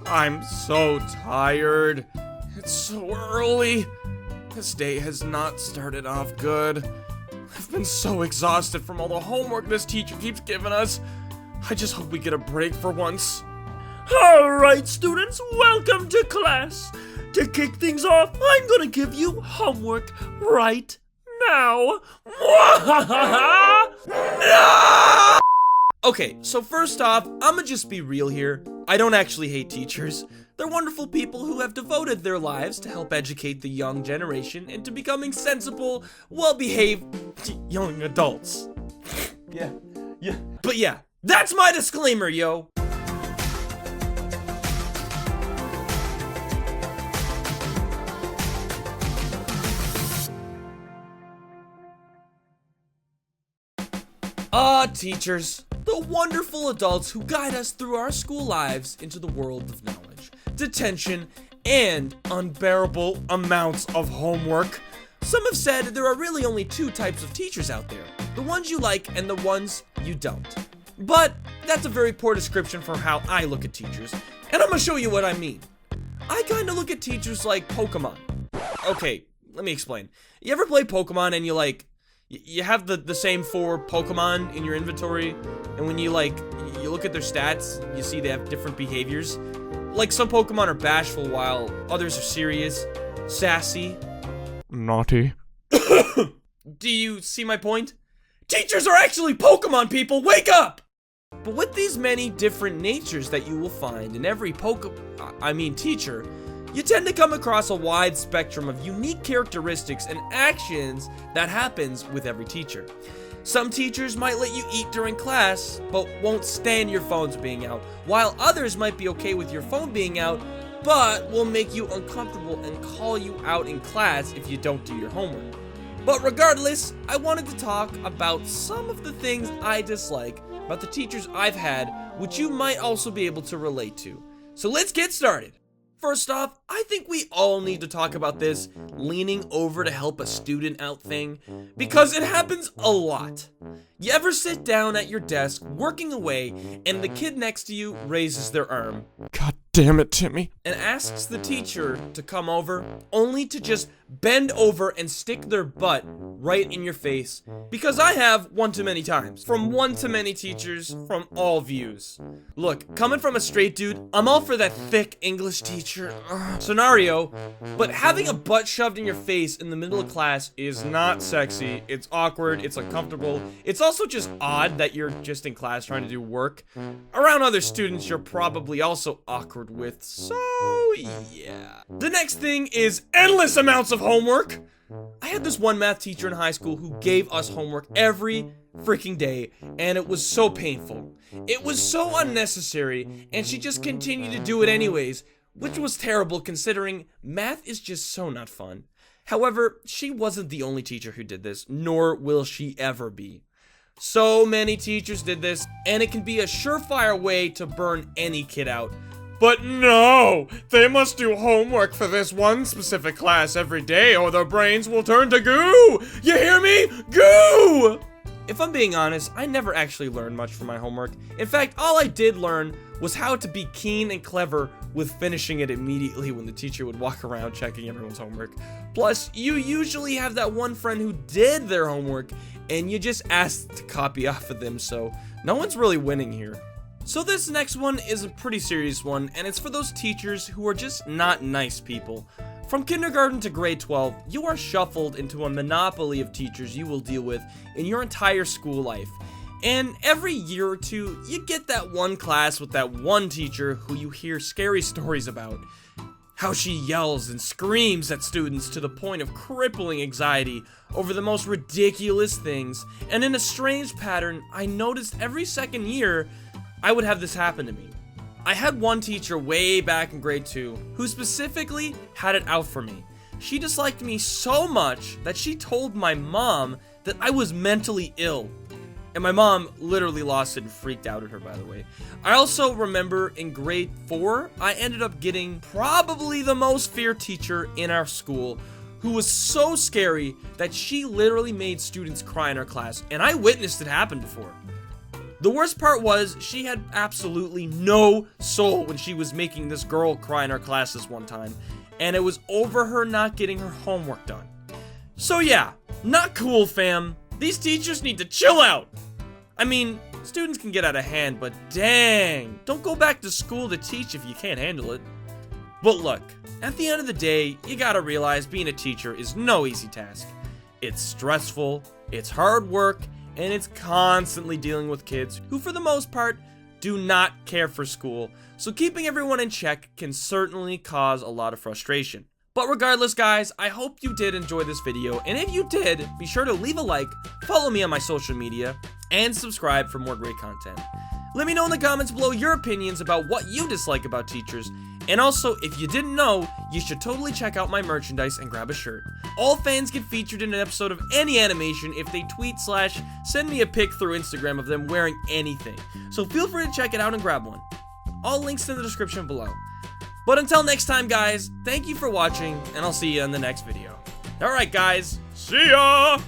I'm so tired. It's so early. This day has not started off good. I've been so exhausted from all the homework this teacher keeps giving us. I just hope we get a break for once. Alright, students, welcome to class. To kick things off, I'm gonna give you homework right now. No! Okay, so first off, I'ma just be real here. I don't actually hate teachers. They're wonderful people who have devoted their lives to help educate the young generation into becoming sensible, well-behaved young adults. Yeah. But yeah, that's my disclaimer, yo. Teachers, the wonderful adults who guide us through our school lives into the world of knowledge, detention, and unbearable amounts of homework. Some have said there are really only two types of teachers out there, the ones you like and the ones you don't. But that's a very poor description for how I look at teachers, and I'm gonna show you what I mean. I kinda look at teachers like Pokemon. Okay, let me explain. You ever play Pokemon and you have the same 4 Pokemon in your inventory, and when you look at their stats, you see they have different behaviors. Like, some Pokemon are bashful while others are serious, sassy, naughty. Do you see my point? Teachers are actually Pokemon, people! Wake up! But with these many different natures that you will find in every teacher, you tend to come across a wide spectrum of unique characteristics and actions that happens with every teacher. Some teachers might let you eat during class, but won't stand your phones being out, while others might be okay with your phone being out, but will make you uncomfortable and call you out in class if you don't do your homework. But regardless, I wanted to talk about some of the things I dislike about the teachers I've had, which you might also be able to relate to. So let's get started. First off, I think we all need to talk about this leaning over to help a student out thing, because it happens a lot. You ever sit down at your desk working away and the kid next to you raises their arm, God damn it, Timmy, and asks the teacher to come over, only to just bend over and stick their butt right in your face? Because I have one too many times, from one to many teachers, from all views. Look, coming from a straight dude, I'm all for that thick English teacher scenario, but having a butt shoved in your face in the middle of class is not sexy. It's awkward, it's uncomfortable, it's also just odd that you're just in class trying to do work. Around other students you're probably also awkward with, so yeah. The next thing is endless amounts of homework. I had this one math teacher in high school who gave us homework every freaking day, and it was so painful. It was so unnecessary, and she just continued to do it anyways, which was terrible considering math is just so not fun. However, she wasn't the only teacher who did this, nor will she ever be. So many teachers did this, and it can be a surefire way to burn any kid out. But no! They must do homework for this one specific class every day or their brains will turn to goo! You hear me? Goo! If I'm being honest, I never actually learned much from my homework. In fact, all I did learn was how to be keen and clever with finishing it immediately when the teacher would walk around checking everyone's homework. Plus, you usually have that one friend who did their homework, and you just ask to copy off of them, so no one's really winning here. So this next one is a pretty serious one, and it's for those teachers who are just not nice people. From kindergarten to grade 12, you are shuffled into a monopoly of teachers you will deal with in your entire school life. And every year or two, you get that one class with that one teacher who you hear scary stories about. How she yells and screams at students to the point of crippling anxiety over the most ridiculous things. And in a strange pattern, I noticed every second year, I would have this happen to me. I had one teacher way back in grade 2 who specifically had it out for me. She disliked me so much that she told my mom that I was mentally ill. And my mom literally lost it and freaked out at her, by the way. I also remember in grade 4, I ended up getting probably the most fear teacher in our school, who was so scary that she literally made students cry in our class, and I witnessed it happen before. The worst part was she had absolutely no soul when she was making this girl cry in her class this one time, and it was over her not getting her homework done. So yeah, not cool, fam. These teachers need to chill out. I mean, students can get out of hand, but dang, don't go back to school to teach if you can't handle it. But look, at the end of the day, you gotta realize being a teacher is no easy task. It's stressful, it's hard work, and it's constantly dealing with kids who, for the most part, do not care for school, so keeping everyone in check can certainly cause a lot of frustration. But regardless, guys, I hope you did enjoy this video, and if you did, be sure to leave a like, follow me on my social media, and subscribe for more great content. Let me know in the comments below your opinions about what you dislike about teachers, and also, if you didn't know, you should totally check out my merchandise and grab a shirt. All fans get featured in an episode of any animation if they tweet/send me a pic through Instagram of them wearing anything. So feel free to check it out and grab one. All links in the description below. But until next time, guys, thank you for watching, and I'll see you in the next video. Alright, guys, see ya!